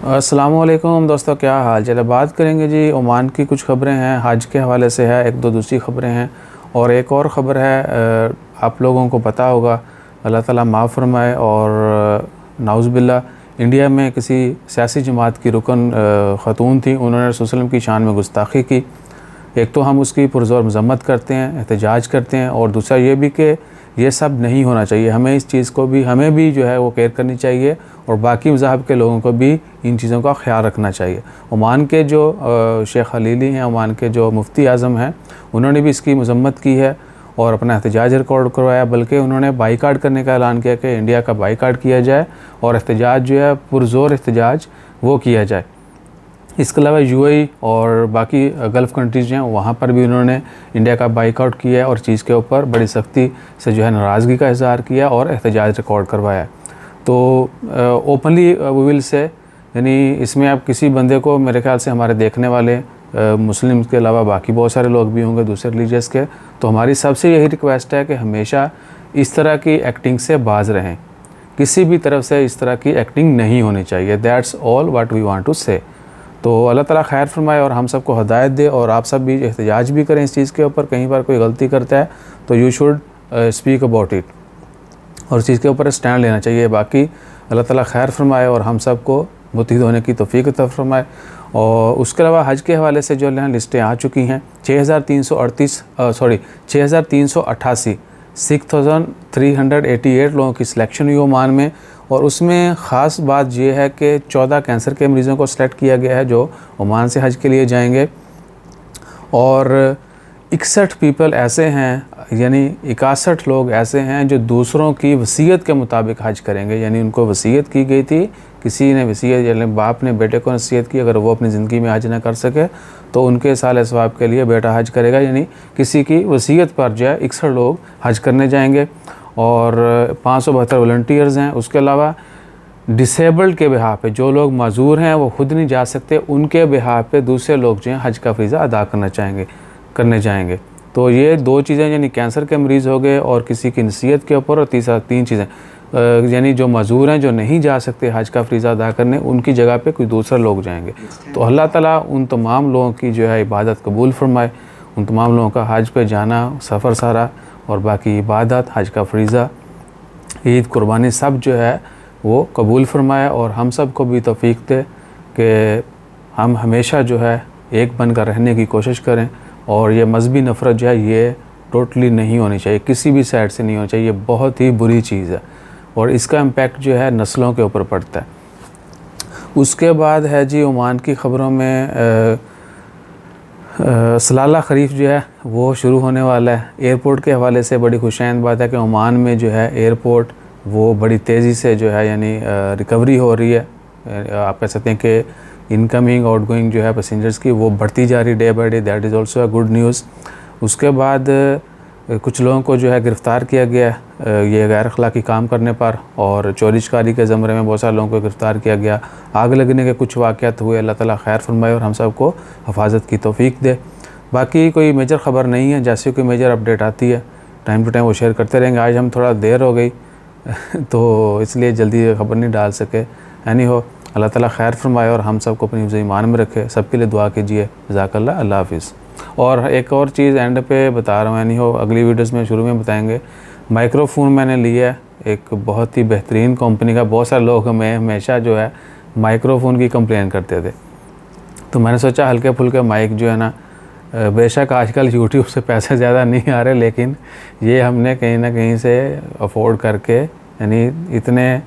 अस्सलामुअलैकुम दोस्तों, क्या हाल चाल है। बात करेंगे जी ओमान की कुछ ख़बरें हैं, हज के हवाले से है, एक दो दूसरी ख़बरें हैं और एक और ख़बर है। आप लोगों को पता होगा, अल्लाह ताला माफ़ फरमाए, और नाउज़ बिल्लाह इंडिया में किसी सियासी जमात की रुकन ख़तून थी, उन्होंने रसूल सल्लल्लाहु अलैहि वसल्लम की शान में गुस्ताखी की। एक तो हम उसकी पुरज़ोर मज़म्मत करते हैं, एहतजाज करते हैं, और दूसरा ये भी कि ये सब नहीं होना चाहिए। हमें इस चीज़ को भी हमें भी जो है वो केयर करनी चाहिए, और बाकी मज़ाहब के लोगों को भी इन चीज़ों का ख्याल रखना चाहिए। ओमान के जो शेख खलीली हैं, ओमान के जो मुफ्ती आज़म हैं, उन्होंने भी इसकी मज़म्मत की है और अपना एहतजाज रिकॉर्ड करवाया, बल्कि उन्होंने बाईकाट करने का ऐलान किया कि इंडिया का बाईकाट किया जाए और एहतजाज जो है पुरज़ोर एहतजाज वो किया जाए। इसके अलावा यूएई और बाकी गल्फ़ कंट्रीज़ हैं, वहाँ पर भी उन्होंने इंडिया का बाईकाट किया है और चीज़ के ऊपर बड़ी सख्ती से जो है नाराज़गी का इज़हार किया और एहतजाज रिकॉर्ड करवाया। तो ओपनली वी विल से, यानी इसमें आप किसी बंदे को, मेरे ख्याल से हमारे देखने वाले मुस्लिम के अलावा बाकी बहुत सारे लोग भी होंगे दूसरे रिलीजियस के, तो हमारी सबसे यही रिक्वेस्ट है कि हमेशा इस तरह की एक्टिंग से बाज रहें। किसी भी तरफ से इस तरह की एक्टिंग नहीं होनी चाहिए। That's all what we want to say. तो अल्लाह ताला खैर फरमाए और हम सबको हदायत दे, और आप सब भी एहतजाज भी करें इस चीज़ के ऊपर। कहीं पर कोई गलती करता है तो you should speak about it, और इस चीज़ के ऊपर स्टैंड लेना चाहिए। बाकी अल्लाह ताला खैर फरमाए और हम सबको मुत्तहिद होने की तौफीक अता फरमाए। और उसके अलावा हज के हवाले से जो लिस्टें आ चुकी हैं, 6,388 6,388 लोगों की सिलेक्शन हुई ओमान में, और उसमें ख़ास बात यह है कि 14 कैंसर के मरीज़ों को सेलेक्ट किया गया है जो ओमान से हज के लिए जाएंगे, और 61 पीपल ऐसे हैं, यानी 61 लोग ऐसे हैं जो दूसरों की वसीयत के मुताबिक हज करेंगे। यानी उनको वसीयत की गई थी, किसी ने वसीयत, यानी बाप ने बेटे को नसीहत की, अगर वो अपनी ज़िंदगी में हज ना कर सके तो उनके साल सवाब के लिए बेटा हज करेगा। यानी किसी की वसीयत पर जो है 61 लोग हज करने जाएंगे, और 572 वॉलंटियर्स हैं। उसके अलावा डिसेबल्ड के बिहाफ पे, जो लोग माजूर हैं वो खुद नहीं जा सकते, उनके बिहाफ पे दूसरे लोग जो हैं हज का फ़रीज़ा अदा करने जाएंगे। तो ये दो चीज़ें, यानी कैंसर के मरीज़ हो गए और किसी की नसीहत के ऊपर, और तीन चीज़ें, यानी जो माजूर हैं, जो नहीं जा सकते हज का फ़रीज़ा अदा करने, उनकी जगह पे कोई दूसरा लोग जाएंगे। तो अल्लाह ताला उन तमाम लोगों की जो है इबादत कबूल फरमाए, उन तमाम लोगों का हज पे जाना, सफ़र सारा, और बाकी इबादत, हज का फ़रीज़ा, ईद, कुर्बानी सब जो है वो कबूल फरमाए, और हम सब को भी तौफीक दे कि हम हमेशा जो है एक बनकर रहने की कोशिश करें। और ये मज़हबी नफ़रत जो है ये टोटली नहीं होनी चाहिए, किसी भी साइड से नहीं होनी चाहिए। ये बहुत ही बुरी चीज़ है और इसका इम्पेक्ट जो है नस्लों के ऊपर पड़ता है। उसके बाद है जी ओमान की ख़बरों में सलाला खरीफ जो है वो शुरू होने वाला है। एयरपोर्ट के हवाले से बड़ी खुशैन बात है कि ओमान में जो है एयरपोर्ट वो बड़ी तेज़ी से जो है, यानी रिकवरी हो रही है। आप कह सकते हैं कि इनकमिंग आउटगोइंग जो है पैसेंजर्स की वो बढ़ती जा रही day by day. That is also a good news. उसके बाद कुछ लोगों को जो है गिरफ़्तार किया गया ये गैर अखलाकी काम करने पर, और चोरी चकारी के ज़मरे में बहुत सारे लोगों को गिरफ़्तार किया गया। आग लगने के कुछ वाक़यात हुए। अल्लाह ताला खैर फरमाए और हम सब को हिफाजत की तौफीक दे। बाकी कोई मेजर ख़बर नहीं है, जैसे कोई मेजर अपडेट आती है टाइम टू टाइम वो शेयर करते रहेंगे। आज हम थोड़ा देर हो गई तो इसलिए जल्दी ख़बर नहीं डाल सके। यानी हो अल्लाह ताला खैर फरमाए और हम सब को अपनी हिफ्ज़ ईमान में रखे। सबके लिए दुआ कीजिए। जज़ाकल्लाह। अल्लाह हाफ़िज़। और एक और चीज़ एंड पे बता रहा हूँ, यानी हो अगली वीडियोस में शुरू में बताएंगे। माइक्रोफोन मैंने लिया है एक बहुत ही बेहतरीन कंपनी का। बहुत सारे लोग हमें हमेशा जो है माइक्रोफोन की कंप्लेन करते थे, तो मैंने सोचा हल्के फुल्के माइक जो है ना, बेशक आजकल यूट्यूब से पैसे ज़्यादा नहीं आ रहे, लेकिन ये हमने कहीं ना कहीं से अफोर्ड करके, यानी इतने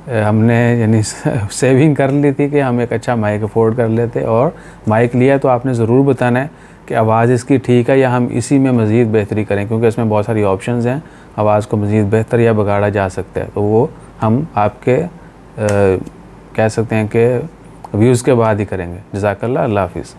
हमने यानी सेविंग कर ली थी कि हम एक अच्छा माइक अफोर्ड कर लेते, और माइक लिया। तो आपने ज़रूर बताना है कि आवाज़ इसकी ठीक है या हम इसी में मज़ीद बेहतरी करें, क्योंकि इसमें बहुत सारी ऑप्शंस हैं, आवाज़ को मज़ीद बेहतर या बिगाड़ा जा सकता है। तो वो हम आपके कह सकते हैं कि व्यूज़ के बाद ही करेंगे। जज़ाकल्लाह। अल्लाह हाफ़िज़।